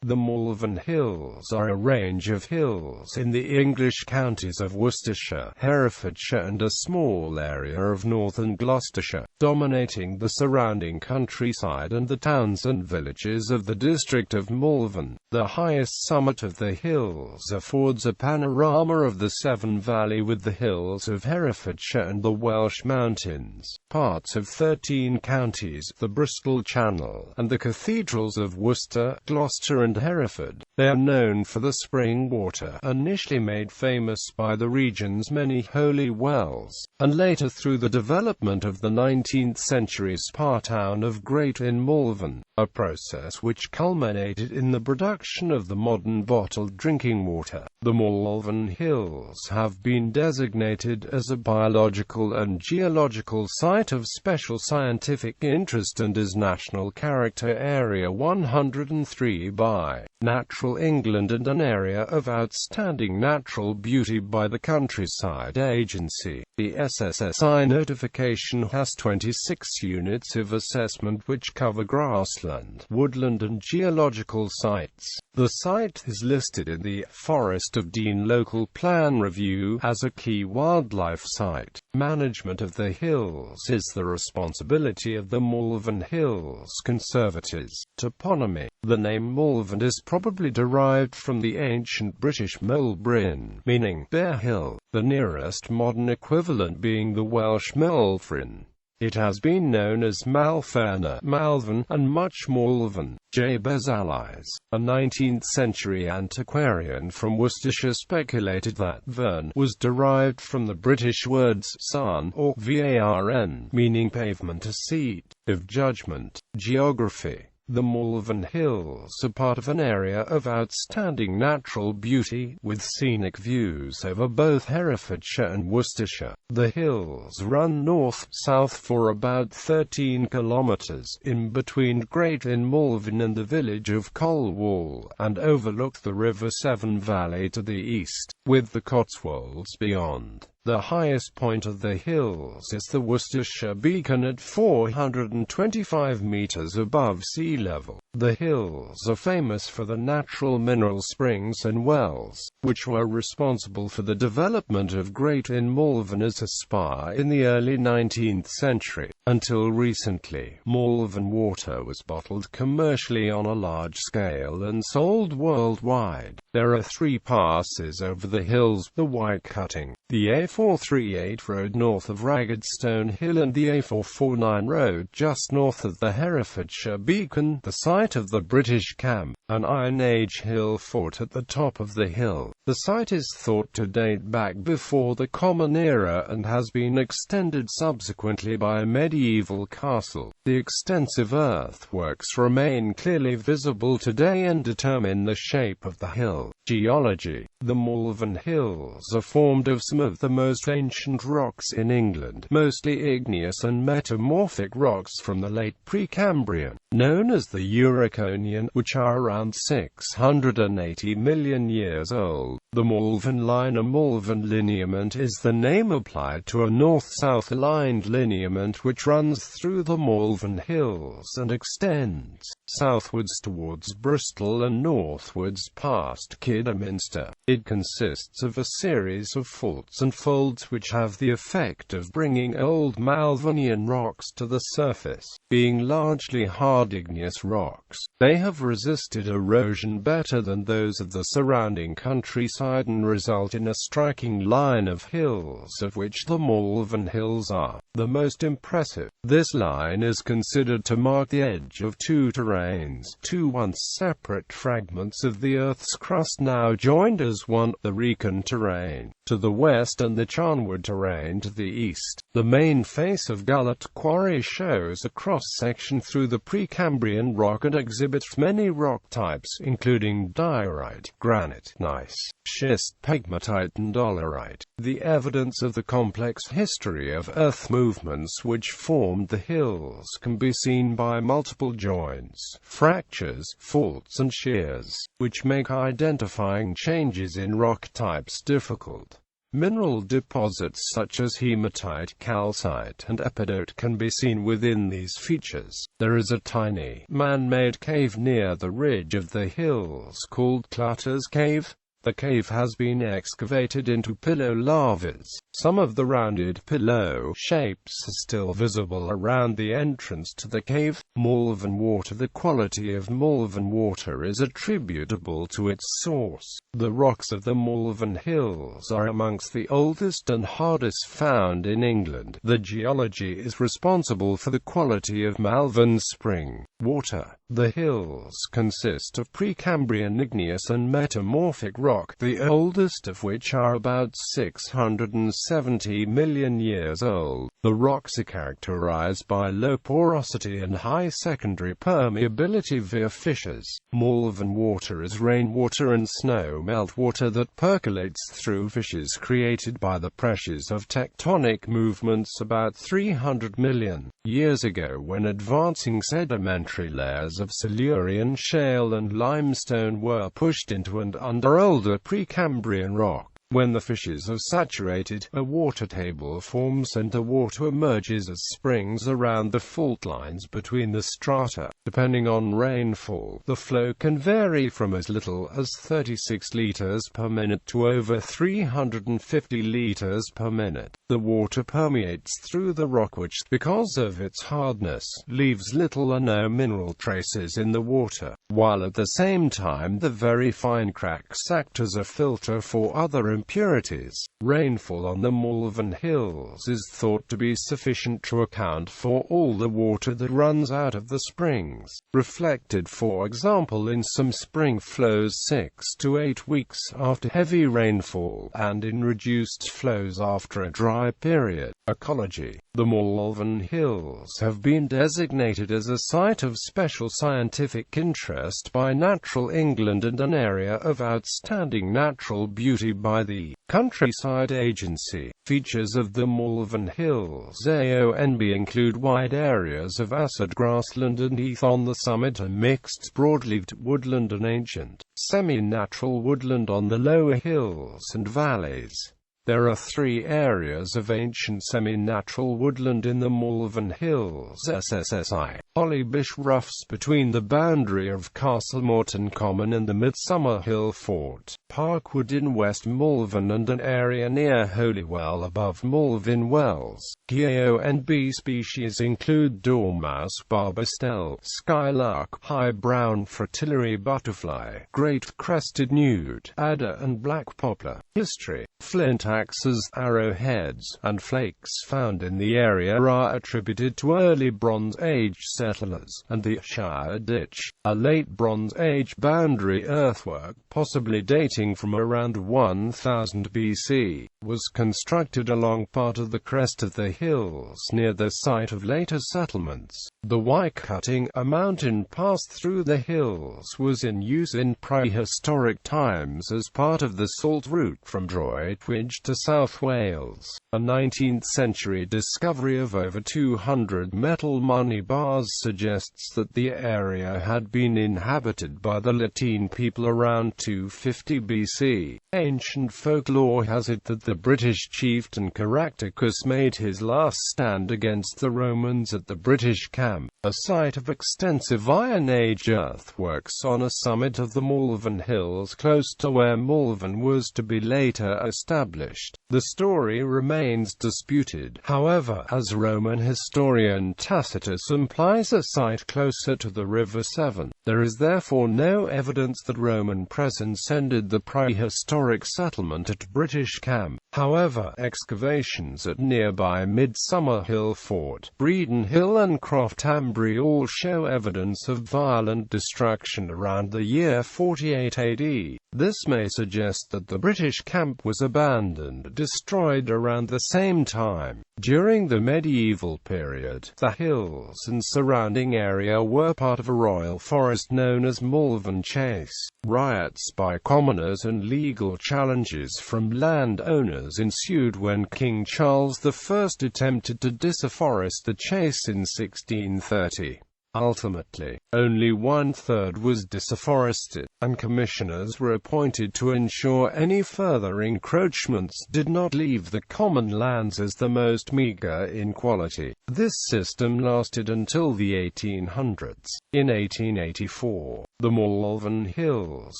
The Malvern Hills are a range of hills in the English counties of Worcestershire, Herefordshire and a small area of northern Gloucestershire, dominating the surrounding countryside and the towns and villages of the district of Malvern. The highest summit of the hills affords a panorama of the Severn Valley with the hills of Herefordshire and the Welsh mountains, parts of 13 counties, the Bristol Channel, and the cathedrals of Worcester, Gloucester and Hereford. They are known for the spring water, initially made famous by the region's many holy wells, and later through the development of the 19th century spa town of Great Malvern, a process which culminated in the production of the modern bottled drinking water. The Malvern Hills have been designated as a biological and geological site of special scientific interest and as National Character Area 103 by Natural England and an Area of Outstanding Natural Beauty by the Countryside Agency. The SSSI notification has 26 units of assessment which cover grassland, woodland and geological sites. The site is listed in the Forest of Dean Local Plan Review as a key wildlife site. Management of the hills is the responsibility of the Malvern Hills Conservators. Toponymy. The name Malvern is probably derived from the ancient British Mol Bryn, meaning bare hill, the nearest modern equivalent being the Welsh Malvern. It has been known as Malvern, Malvern, and much Malvern. J. Bezalis, a 19th-century antiquarian from Worcestershire, speculated that Vern was derived from the British words "san" or "varn", meaning pavement, a seat of judgment. Geography. The Malvern Hills are part of an area of outstanding natural beauty, with scenic views over both Herefordshire and Worcestershire. The hills run north-south for about 13 kilometres, in between Great Malvern and the village of Colwall, and overlook the River Severn Valley to the east, with the Cotswolds beyond. The highest point of the hills is the Worcestershire Beacon at 425 metres above sea level. The hills are famous for the natural mineral springs and wells, which were responsible for the development of Great Malvern as a spa in the early 19th century. Until recently, Malvern water was bottled commercially on a large scale and sold worldwide. There are 3 passes over the hills: the White Cutting, the A438 road north of Ragged Stone Hill, and the A449 road just north of the Herefordshire Beacon, the site of the British camp, an Iron Age hill fort at the top of the hill. The site is thought to date back before the Common Era and has been extended subsequently by a medieval castle. The extensive earthworks remain clearly visible today and determine the shape of the hill. Geology. The Malvern Hills are formed of some of the most ancient rocks in England, mostly igneous and metamorphic rocks from the late Precambrian, known as the Uriconian, which are around 680 million years old. The Malvern Line, a Malvern lineament, is the name applied to a north-south aligned lineament which runs through the Malvern Hills and extends southwards towards Bristol and northwards past Kidderminster. It consists of a series of faults and folds which have the effect of bringing old Malvernian rocks to the surface. Being largely hard igneous rocks, they have resisted erosion better than those of the surrounding countryside and result in a striking line of hills, of which the Malvern Hills are the most impressive. This line is considered to mark the edge of 2 terrains, 2 once separate fragments of the Earth's crust now joined as one, the Wrekin terrain to the west and the Charnwood terrain to the east. The main face of Gullet Quarry shows a cross-section through the Precambrian rock and exhibits many rock types, including diorite, granite, gneiss, schist, pegmatite and dolerite. The evidence of the complex history of earth movements which formed the hills can be seen by multiple joints, fractures, faults and shears, which make identifying changes in rock types difficult. Mineral deposits such as hematite, calcite, and epidote can be seen within these features. There is a tiny, man-made cave near the ridge of the hills called Clutter's Cave. The cave has been excavated into pillow lavas. Some of the rounded pillow shapes are still visible around the entrance to the cave. Malvern water. The quality of Malvern water is attributable to its source. The rocks of the Malvern Hills are amongst the oldest and hardest found in England. The geology is responsible for the quality of Malvern spring water. The hills consist of Precambrian igneous and metamorphic rock, the oldest of which are about 670 million years old. The rocks are characterized by low porosity and high secondary permeability via fissures. Malvern water is rainwater and snow meltwater that percolates through fissures created by the pressures of tectonic movements about 300 million years ago, when advancing sedimentary layers of Silurian shale and limestone were pushed into and under older Precambrian rock. When the fissures are saturated, a water table forms and the water emerges as springs around the fault lines between the strata. Depending on rainfall, the flow can vary from as little as 36 liters per minute to over 350 liters per minute. The water permeates through the rock which, because of its hardness, leaves little or no mineral traces in the water, while at the same time the very fine cracks act as a filter for other impurities. Rainfall on the Malvern Hills is thought to be sufficient to account for all the water that runs out of the springs, reflected for example in some spring flows 6 to 8 weeks after heavy rainfall, and in reduced flows after a dry period. Ecology. The Malvern Hills have been designated as a site of special scientific interest by Natural England and an area of outstanding natural beauty by the Countryside Agency. Features of the Malvern Hills AONB include wide areas of acid grassland and heath on the summit, a mixed broadleaved woodland and ancient, semi-natural woodland on the lower hills and valleys. There are 3 areas of ancient semi-natural woodland in the Malvern Hills: SSSI, Hollybush Roughs between the boundary of Castlemorton Common and the Midsummer Hill Fort, Parkwood in West Malvern, and an area near Holywell above Malvern Wells. AONB species include dormouse, barbastelle, skylark, high brown fritillary butterfly, great crested newt, adder and black poplar. History. Flint axes, arrowheads, and flakes found in the area are attributed to early Bronze Age settlers, and the Shire Ditch, a late Bronze Age boundary earthwork, possibly dating from around 1000 BC, was constructed along part of the crest of the hills near the site of later settlements. The Wye-cutting, a mountain pass through the hills, was in use in prehistoric times as part of the salt route from Droitwich to South Wales. A 19th-century discovery of over 200 metal money bars suggests that the area had been inhabited by the Latin people around 250 BC. Ancient folklore has it that the British chieftain Caractacus made his last stand against the Romans at the British camp, a site of extensive Iron Age earthworks on a summit of the Malvern Hills close to where Malvern was to be later established. The story remains disputed, however, as Roman historian Tacitus implies a site closer to the River Severn. There is therefore no evidence that Roman presence ended the prehistoric settlement at British camp. However, excavations at nearby Midsummer Hill Fort, Breeden Hill and Croft Ambry all show evidence of violent destruction around the year 48 AD. This may suggest that the British camp was abandoned, destroyed around the same time. During the medieval period, the hills and surrounding area were part of a royal forest known as Malvern Chase. Riots by commoners and legal challenges from landowners ensued when King Charles I attempted to disafforest the chase in 1630. Ultimately, only one-third was disafforested, and commissioners were appointed to ensure any further encroachments did not leave the common lands as the most meagre in quality. This system lasted until the 1800s. In 1884, the Malvern Hills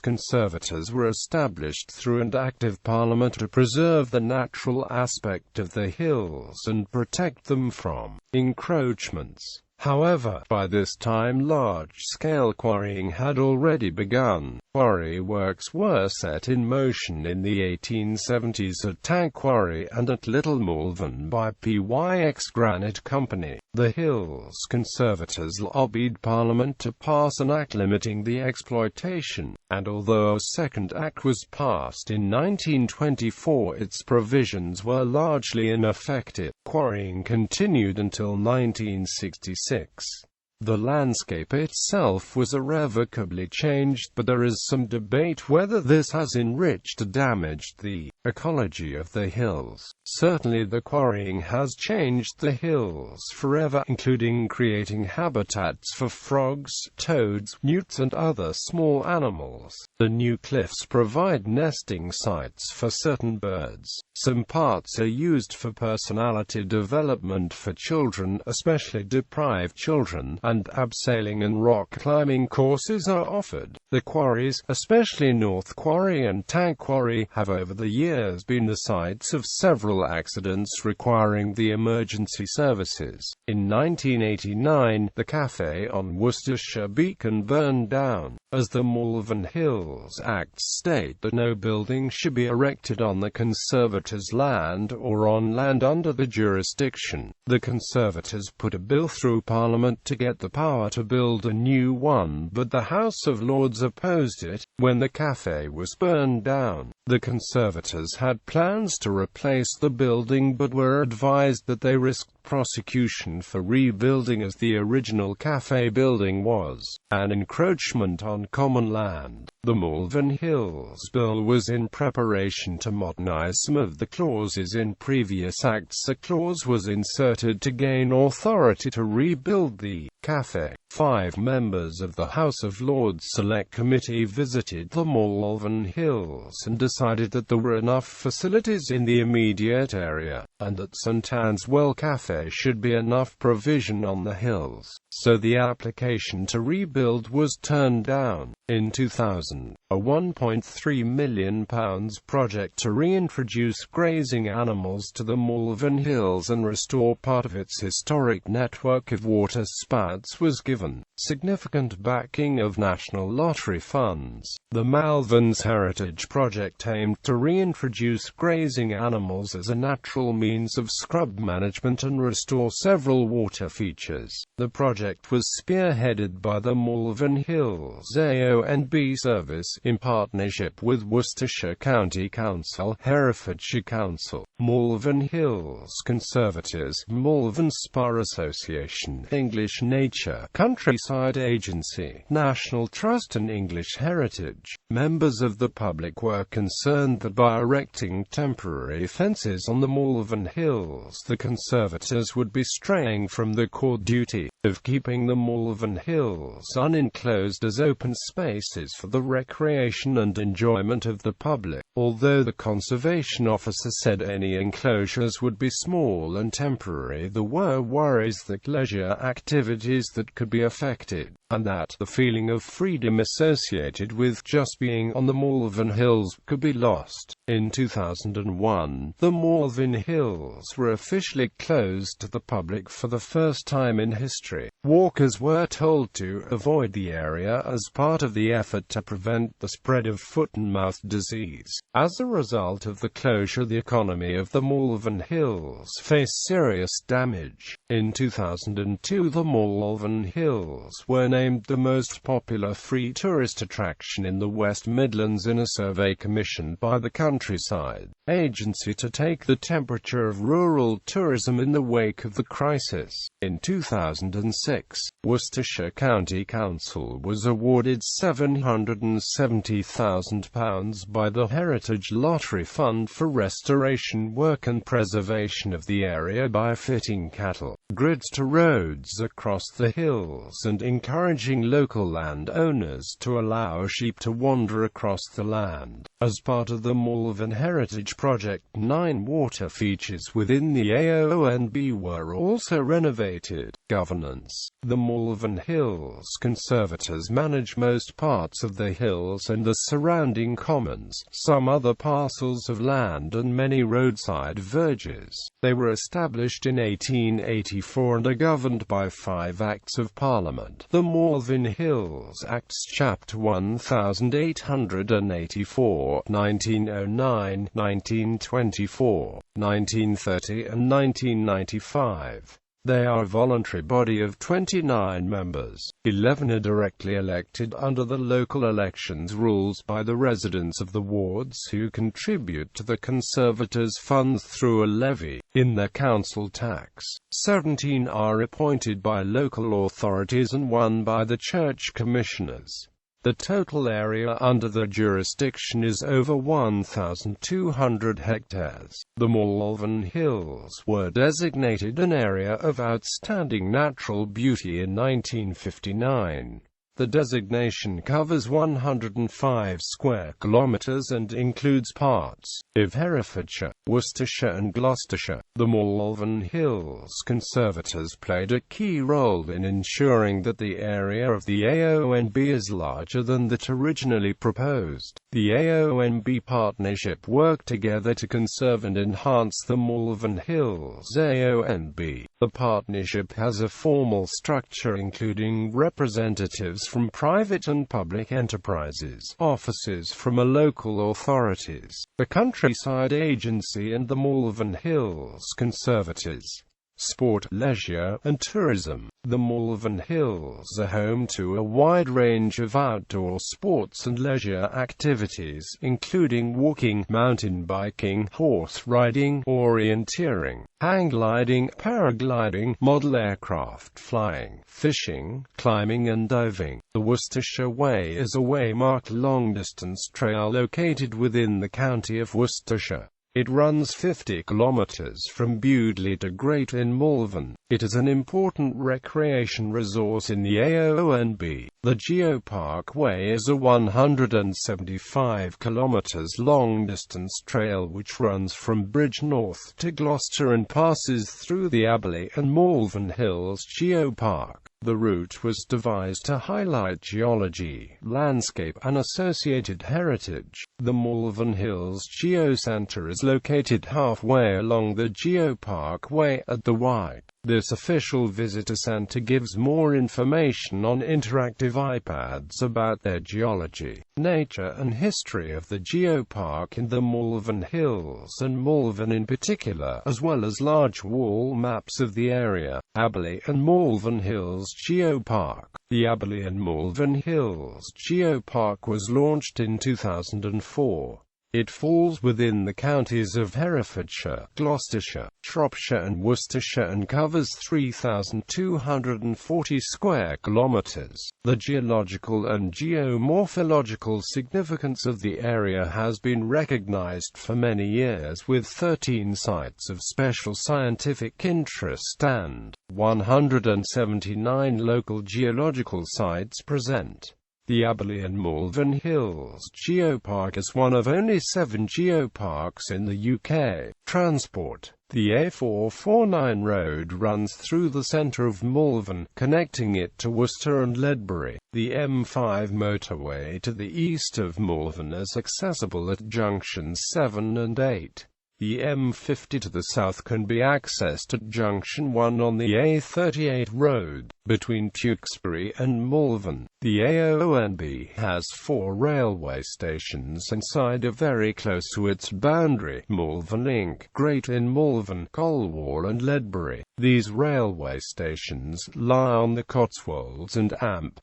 Conservators were established through an Act of Parliament to preserve the natural aspect of the hills and protect them from encroachments. However, by this time large-scale quarrying had already begun. Quarry works were set in motion in the 1870s at Tank Quarry and at Little Malvern by PYX Granite Company. The Hills Conservators lobbied Parliament to pass an act limiting the exploitation, and although a second act was passed in 1924, its provisions were largely ineffective. Quarrying continued until 1966. The landscape itself was irrevocably changed, but there is some debate whether this has enriched or damaged the ecology of the hills. Certainly the quarrying has changed the hills forever, including creating habitats for frogs, toads, newts and other small animals. The new cliffs provide nesting sites for certain birds. Some parts are used for personality development for children, especially deprived children, and abseiling and rock climbing courses are offered. The quarries, especially North Quarry and Tank Quarry, have over the years been the sites of several accidents requiring the emergency services. In 1989, the cafe on Worcestershire Beacon burned down. As the Malvern Hills Act state that no building should be erected on the conservators' land or on land under the jurisdiction, the conservators put a bill through Parliament to get the power to build a new one, but the House of Lords opposed it. When the cafe was burned down, the conservators had plans to replace the building but were advised that they risked prosecution for rebuilding, as the original cafe building was an encroachment on common land. The Malvern Hills Bill was in preparation to modernize some of the clauses in previous acts. A clause was inserted to gain authority to rebuild the cafe. 5 members of the House of Lords Select Committee visited the Malvern Hills and decided that there were enough facilities in the immediate area, and that St Anne's Well Cafe should be enough provision on the hills. So the application to rebuild was turned down. In 2000, a £1.3 million project to reintroduce grazing animals to the Malvern Hills and restore part of its historic network of water spouts was given significant backing of National Lottery funds. The Malvern's Heritage Project aimed to reintroduce grazing animals as a natural means of scrub management and restore several water features. The project was spearheaded by the Malvern Hills A&B Service, in partnership with Worcestershire County Council, Herefordshire Council, Malvern Hills Conservators, Malvern Spa Association, English Nature, Countryside Agency, National Trust and English Heritage. Members of the public were concerned that by erecting temporary fences on the Malvern Hills, the Conservators would be straying from the core duty of keeping the Malvern Hills unenclosed as open spaces for the recreation and enjoyment of the public. Although the conservation officer said any enclosures would be small and temporary, there were worries that leisure activities that could be affected, and that the feeling of freedom associated with just being on the Malvern Hills could be lost. In 2001, the Malvern Hills were officially closed to the public for the first time in history. Walkers were told to avoid the area as part of the effort to prevent the spread of foot and mouth disease. As a result of the closure, the economy of the Malvern Hills faced serious damage. In 2002, the Malvern Hills were named named the most popular free tourist attraction in the West Midlands in a survey commissioned by the Countryside Agency to take the temperature of rural tourism in the wake of the crisis. In 2006, Worcestershire County Council was awarded £770,000 by the Heritage Lottery Fund for restoration work and preservation of the area by fitting cattle grids to roads across the hills and encouraging local landowners to allow sheep to wander across the land. As part of the Malvern Heritage Project, 9 water features within the AONB were also renovated. Governance. The Malvern Hills conservators manage most parts of the hills and the surrounding commons, some other parcels of land and many roadside verges. They were established in 1884 and are governed by 5 Acts of Parliament. The Malvern Hills Acts Chapter 1884, 1909, 1924, 1930 and 1995. They are a voluntary body of 29 members. 11 are directly elected under the local elections rules by the residents of the wards who contribute to the Conservators' funds through a levy in their council tax. 17 are appointed by local authorities and 1 by the church commissioners. The total area under the jurisdiction is over 1,200 hectares. The Malvern Hills were designated an area of outstanding natural beauty in 1959. The designation covers 105 square kilometers and includes parts of Herefordshire, Worcestershire and Gloucestershire. The Malvern Hills conservators played a key role in ensuring that the area of the AONB is larger than that originally proposed. The AONB partnership worked together to conserve and enhance the Malvern Hills AONB. The partnership has a formal structure including representatives from private and public enterprises, officers from local authorities, the Countryside Agency and the Malvern Hills Conservators. Sport, leisure, and tourism. The Malvern Hills are home to a wide range of outdoor sports and leisure activities, including walking, mountain biking, horse riding, orienteering, hang gliding, paragliding, model aircraft flying, fishing, climbing and diving. The Worcestershire Way is a waymarked long-distance trail located within the county of Worcestershire. It runs 50 kilometers from Bewdley to Great Malvern. It is an important recreation resource in the AONB. The Geopark Way is a 175 kilometers long-distance trail which runs from Bridgnorth to Gloucester and passes through the Aberley and Malvern Hills Geopark. The route was devised to highlight geology, landscape and associated heritage. The Malvern Hills Geocentre is located halfway along the Geopark Way at the Y. This official visitor centre gives more information on interactive iPads about their geology, nature and history of the geopark in the Malvern Hills and Malvern in particular, as well as large wall maps of the area. Aberley and Malvern Hills Geopark. The Aberley and Malvern Hills Geopark was launched in 2004. It falls within the counties of Herefordshire, Gloucestershire, Shropshire and Worcestershire and covers 3,240 square kilometres. The geological and geomorphological significance of the area has been recognised for many years with 13 sites of special scientific interest and 179 local geological sites present. The Aberley and Malvern Hills Geopark is one of only 7 geoparks in the UK. Transport. The A449 road runs through the centre of Malvern, connecting it to Worcester and Ledbury. The M5 motorway to the east of Malvern is accessible at junctions 7 and 8. The M50 to the south can be accessed at junction 1 on the A38 road. between Tewkesbury and Malvern. The AONB has 4 railway stations inside or very close to its boundary: Malvern Link, Great Malvern, Colwall and Ledbury. These railway stations lie on the Cotswolds and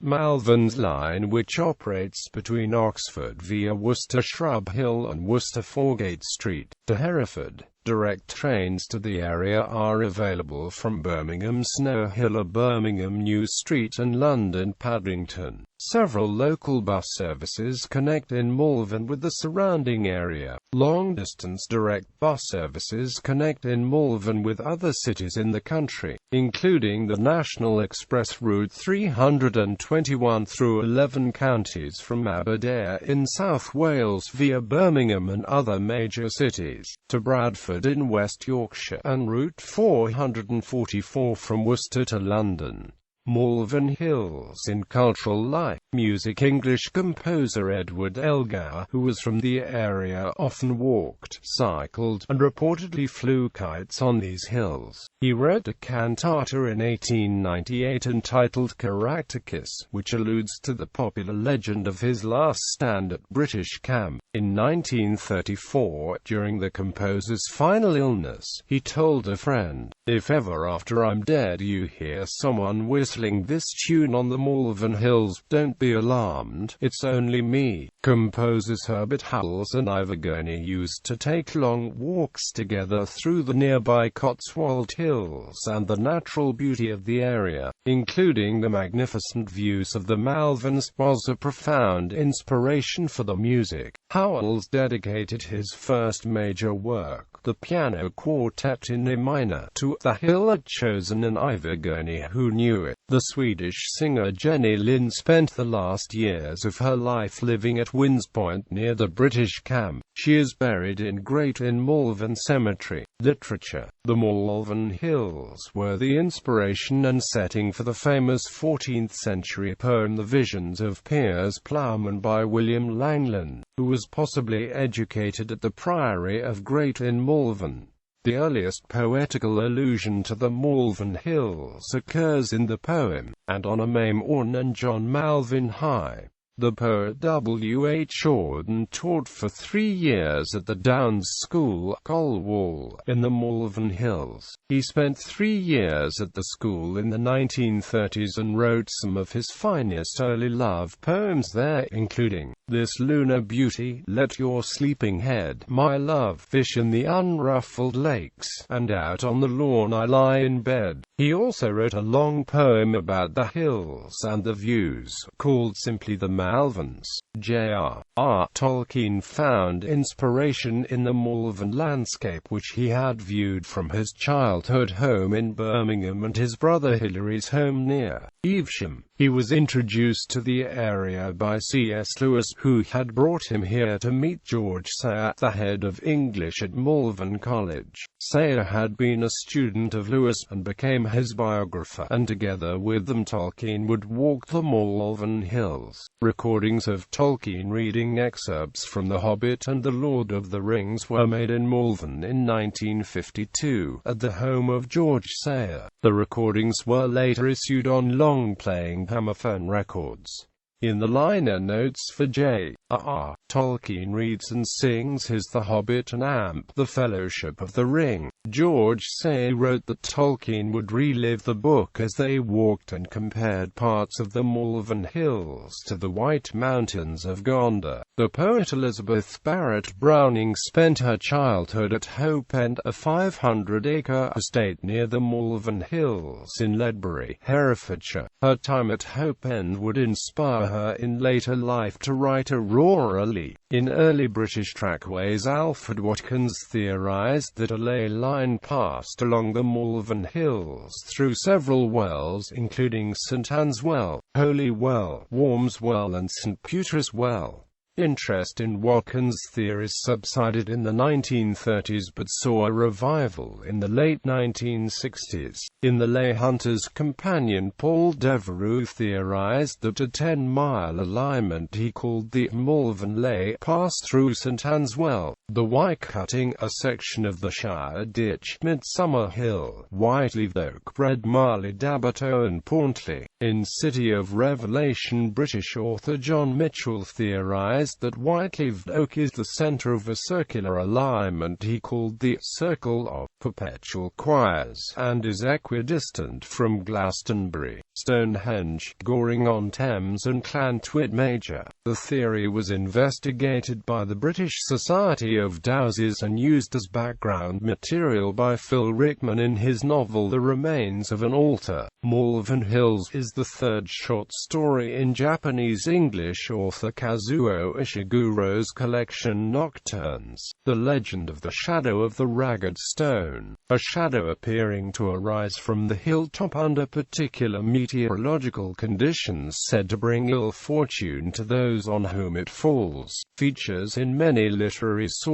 Malvern's line, which operates between Oxford via Worcester Shrub Hill and Worcester Foregate Street. To Hereford, direct trains to the area are available from Birmingham Snow Hill or Birmingham New Street and London Paddington. Several local bus services connect Malvern with the surrounding area. Long-distance direct bus services connect Malvern with other cities in the country, including the National Express Route 321 through 11 counties from Aberdare in South Wales via Birmingham and other major cities, to Bradford in West Yorkshire, and Route 444 from Worcester to London. Malvern Hills in cultural life. Music. English composer Edward Elgar, who was from the area, often walked, cycled, and reportedly flew kites on these hills. He wrote a cantata in 1898 entitled Caractacus, which alludes to the popular legend of his last stand at British camp. In 1934, during the composer's final illness, he told a friend, "If ever after I'm dead you hear someone whistling this tune on the Malvern Hills, don't be alarmed, it's only me." Composers Herbert Howells and Ivor Gurney used to take long walks together through the nearby Cotswold Hills and the natural beauty of the area, including the magnificent views of the Malverns, was a profound inspiration for the music. Howells dedicated his first major work, the piano quartet in A minor, to the hill had chosen, and Ivor Gurney, who knew it. The Swedish singer Jenny Lind spent the last years of her life living at Winds Point near the British camp. She is buried in Great Malvern Cemetery. Literature. The Malvern Hills were the inspiration and setting for the famous 14th-century poem The Visions of Piers Plowman by William Langland, who was possibly educated at the Priory of Great Malvern. The earliest poetical allusion to the Malvern Hills occurs in the poem, "And on a May morn and John Malvern High." The poet W. H. Auden taught for 3 years at the Downs School, Colwall, in the Malvern Hills. He spent 3 years at the school in the 1930s and wrote some of his finest early love poems there, including "This Lunar Beauty," "Let Your Sleeping Head, My Love," "Fish in the Unruffled Lakes," and "Out on the Lawn I Lie in Bed." He also wrote a long poem about the hills and the views, called simply The Malverns. J.R.R. Tolkien found inspiration in the Malvern landscape, which he had viewed from his childhood home in Birmingham and his brother Hilary's home near Evesham. He was introduced to the area by C.S. Lewis, who had brought him here to meet George Sayre, the head of English at Malvern College. Sayre had been a student of Lewis and became his biographer, and together with them Tolkien would walk the Malvern Hills. Recordings of Tolkien reading excerpts from The Hobbit and The Lord of the Rings were made in Malvern in 1952, at the home of George Sayre. The recordings were later issued on long-playing gramophone records. In the liner notes for J.R.R., Tolkien reads and sings his The Hobbit and The Fellowship of the Ring. George Sayre wrote that Tolkien would relive the book as they walked and compared parts of the Malvern Hills to the White Mountains of Gondor. The poet Elizabeth Barrett Browning spent her childhood at Hope End, a 500-acre estate near the Malvern Hills in Ledbury, Herefordshire. Her time at Hope End would inspire her in later life to write Aurora Leigh. In early British trackways, Alfred Watkins theorized that a ley line passed along the Malvern Hills through several wells, including St Anne's Well, Holy Well, Worms Well and St Puter's Well. Interest in Watkins' theories subsided in the 1930s but saw a revival in the late 1960s. In The Lay Hunter's Companion, Paul Devereux theorized that a 10-mile alignment he called the Malvern Ley passed through St Anne's Well. The Wye cutting a section of the Shire Ditch, Midsummer Hill, Whiteleaf Oak, Red Marley, Dabbertow and Pauntley. In City of Revelation, British author John Mitchell theorized that Whiteleaf Oak is the centre of a circular alignment he called the Circle of Perpetual Choirs, and is equidistant from Glastonbury, Stonehenge, Goring-on-Thames and Llantwit Major. The theory was investigated by the British Society of Dowses and used as background material by Phil Rickman in his novel The Remains of an Altar. Malvern Hills is the third short story in Japanese-English author Kazuo Ishiguro's collection Nocturnes. The legend of the shadow of the Ragged Stone, a shadow appearing to arise from the hilltop under particular meteorological conditions said to bring ill fortune to those on whom it falls, features in many literary sources.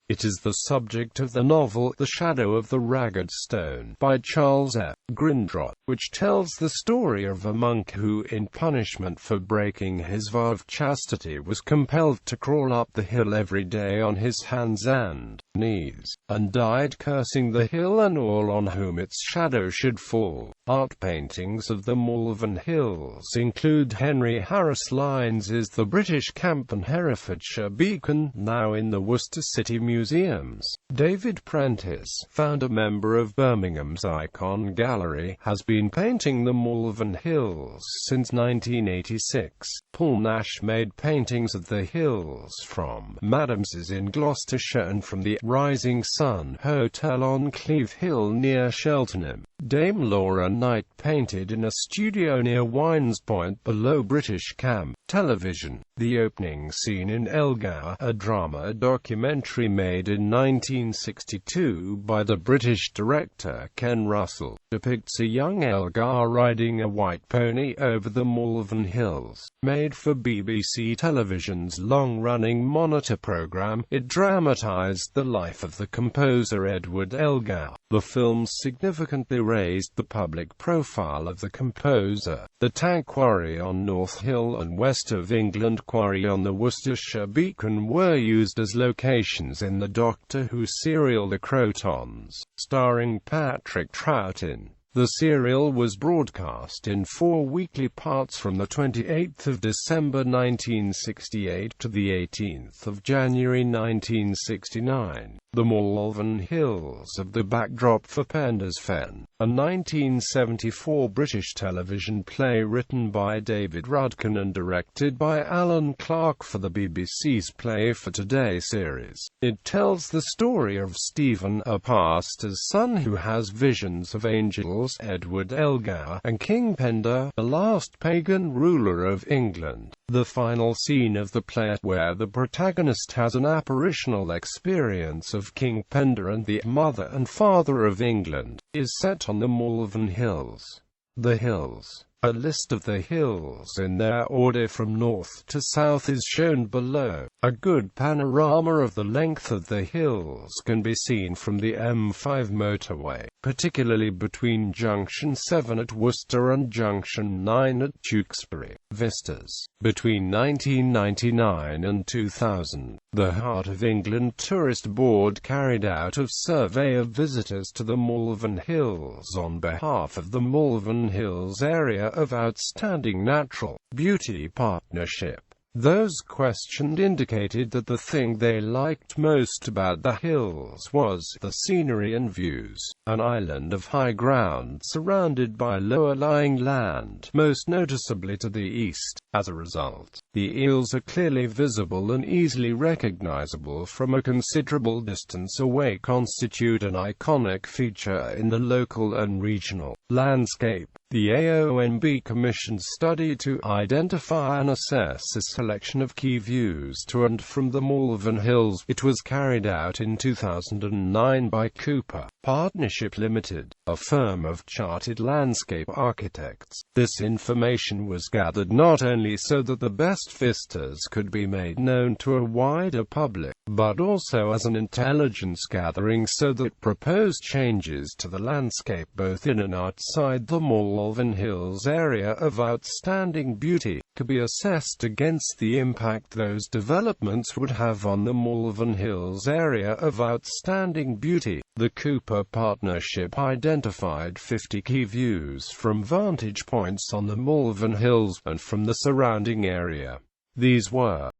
It is the subject of the novel The Shadow of the Ragged Stone by Charles F. Grindrod, which tells the story of a monk who, in punishment for breaking his vow of chastity, was compelled to crawl up the hill every day on his hands and knees, and died cursing the hill and all on whom its shadow should fall. Art paintings of the Malvern Hills include Henry Harris Lynes's The British Camp and Herefordshire Beacon, now in the Worcester City Museums. David Prentice, founder member of Birmingham's Icon Gallery, has been painting the Malvern Hills since 1986. Paul Nash made paintings of the hills from Madams's in Gloucestershire and from the Rising Sun Hotel on Cleve Hill near Cheltenham. Dame Laura Knight painted in a studio near Wines Point below British Camp Television. The opening scene in Elgar, a drama documentary made in 1962 by the British director Ken Russell, depicts a young Elgar riding a white pony over the Malvern Hills. Made for BBC Television's long-running Monitor programme, it dramatised the life of the composer Edward Elgar. The film significantly raised the public profile of the composer. The Tank Quarry on North Hill and West of England Quarry on the Worcestershire Beacon were used as locations in the Doctor Who serial The Crotons, starring Patrick Troughton. The serial was broadcast in 4 weekly parts from the 28th of December 1968 to the 18th of January 1969. The Malvern Hills of the backdrop for Penda's Fen, a 1974 British television play written by David Rudkin and directed by Alan Clark for the BBC's Play for Today series. It tells the story of Stephen, a pastor's son who has visions of angels, Edward Elgar, and King Penda, the last pagan ruler of England. The final scene of the play, where the protagonist has an apparitional experience of King Penda and the mother and father of England, is set on the Malvern Hills. The hills. A list of the hills in their order from north to south is shown below. A good panorama of the length of the hills can be seen from the M5 motorway, particularly between Junction 7 at Worcester and Junction 9 at Tewkesbury. Vistas. Between 1999 and 2000, the Heart of England Tourist Board carried out a survey of visitors to the Malvern Hills on behalf of the Malvern Hills Area of Outstanding Natural Beauty Partnership. Those questioned indicated that the thing they liked most about the hills was the scenery and views. An island of high ground surrounded by lower-lying land, most noticeably to the east. As a result, the eels are clearly visible and easily recognizable from a considerable distance away, constitute an iconic feature in the local and regional landscape. The AONB commissioned study to identify and assess a selection of key views to and from the Malvern Hills. It was carried out in 2009 by Cooper Partnership Limited, a firm of chartered landscape architects. This information was gathered not only so that the best vast vistas could be made known to a wider public, but also as an intelligence gathering so that proposed changes to the landscape both in and outside the Malvern Hills area of outstanding beauty could be assessed against the impact those developments would have on the Malvern Hills area of outstanding beauty. The Cooper Partnership identified 50 key views from vantage points on the Malvern Hills and from the surrounding area. These were